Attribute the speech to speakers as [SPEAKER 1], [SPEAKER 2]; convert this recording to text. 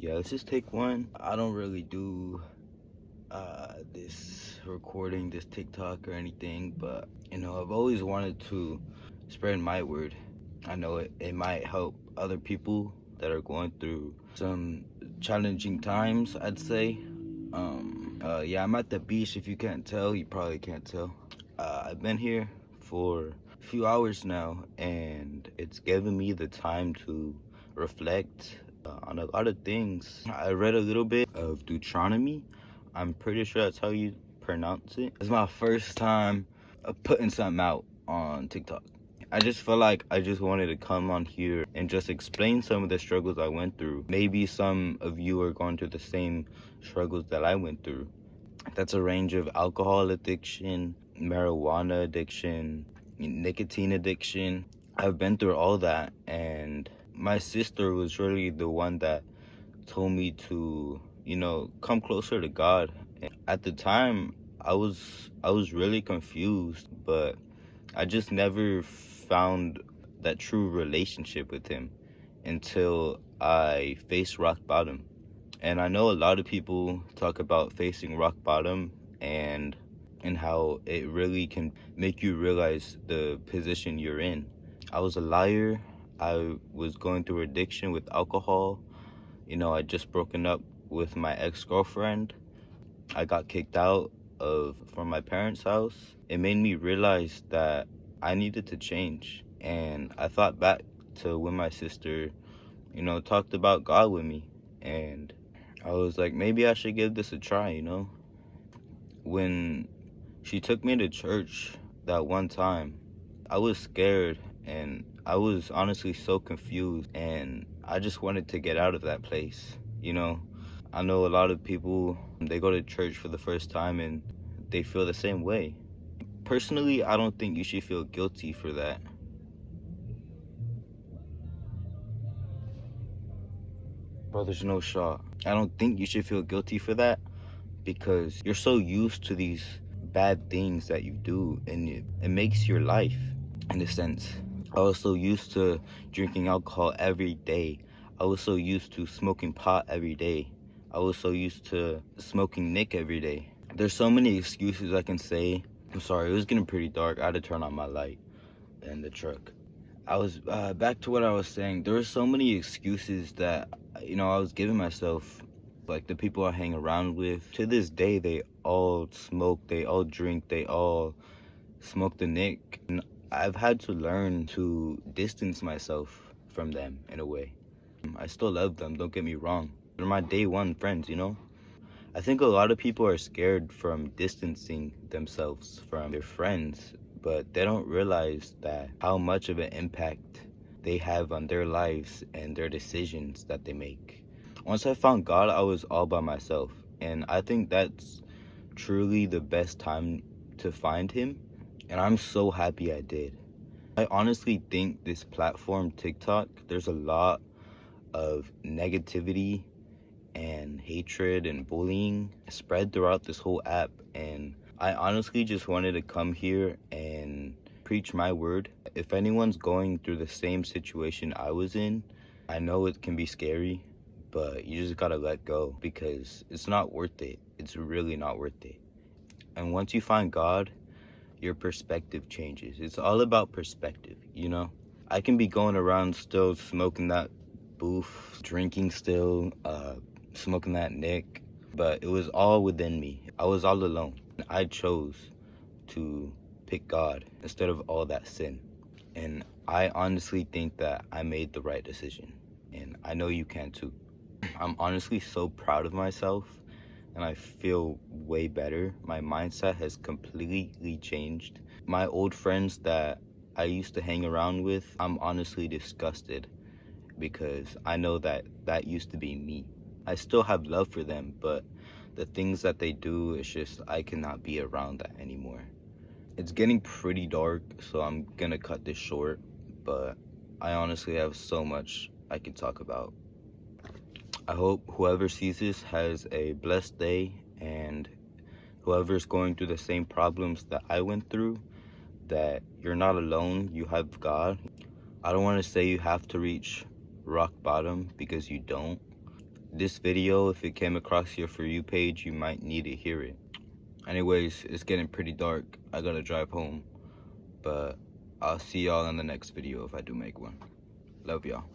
[SPEAKER 1] Yeah, let's just take one. I don't really do this recording, this TikTok or anything, but I've always wanted to spread my word. I know it might help other people that are going through some challenging times, I'd say. Yeah, I'm at the beach. If you can't tell, you probably can't tell. I've been here for a few hours now, and it's given me the time to reflect on a lot of things. I read a little bit of Deuteronomy. I'm pretty sure that's how you pronounce it. It's my first time putting something out on TikTok. I just felt like I just wanted to come on here and just explain some of the struggles I went through. Maybe some of you are going through the same struggles that I went through. That's a range of alcohol addiction, marijuana addiction, nicotine addiction. I've been through all that, and my sister was really the one that told me to, come closer to God. And at the time, I was really confused, but I just never found that true relationship with him until I faced rock bottom. And I know a lot of people talk about facing rock bottom and how it really can make you realize the position you're in. I was a liar. I was going through addiction with alcohol. I just broken up with my ex-girlfriend. I got kicked out from my parents' house. It made me realize that I needed to change. And I thought back to when my sister, talked about God with me. And I was like, maybe I should give this a try, When she took me to church that one time, I was scared and I was honestly so confused, and I just wanted to get out of that place, I know a lot of people, they go to church for the first time and they feel the same way. Personally, I don't think you should feel guilty for that. Bro, there's no shot. I don't think you should feel guilty for that because you're so used to these bad things that you do, and it makes your life in a sense. I was so used to drinking alcohol every day. I was so used to smoking pot every day. I was so used to smoking Nick every day. There's so many excuses I can say. I'm sorry, it was getting pretty dark. I had to turn on my light in the truck. I was back to what I was saying. There were so many excuses that I was giving myself. Like the people I hang around with, to this day, they all smoke, they all drink, they all smoke the Nick. And I've had to learn to distance myself from them in a way. I still love them, don't get me wrong. They're my day one friends, I think a lot of people are scared from distancing themselves from their friends, but they don't realize that how much of an impact they have on their lives and their decisions that they make. Once I found God, I was all by myself, and I think that's truly the best time to find him, and I'm so happy I did. I honestly think this platform, TikTok, there's a lot of negativity and hatred and bullying spread throughout this whole app, and I honestly just wanted to come here and preach my word. If anyone's going through the same situation I was in, I know it can be scary, but you just gotta let go because it's not worth it. It's really not worth it. And once you find God, your perspective changes. It's all about perspective, I can be going around still smoking that booth, drinking still, smoking that Nick, but it was all within me. I was all alone. I chose to pick God instead of all that sin. And I honestly think that I made the right decision. And I know you can too. I'm honestly so proud of myself, and I feel way better. My mindset has completely changed. My old friends that I used to hang around with, I'm honestly disgusted because I know that that used to be me. I still have love for them, but the things that they do, it's just I cannot be around that anymore. It's getting pretty dark, so I'm gonna cut this short, but I honestly have so much I can talk about. I hope whoever sees this has a blessed day, and whoever's going through the same problems that I went through, that you're not alone, you have God. I don't want to say you have to reach rock bottom because you don't. this video, if it came across your For You page, you might need to hear it. Anyways, it's getting pretty dark. I gotta drive home. But I'll see y'all in the next video if I do make one. Love y'all.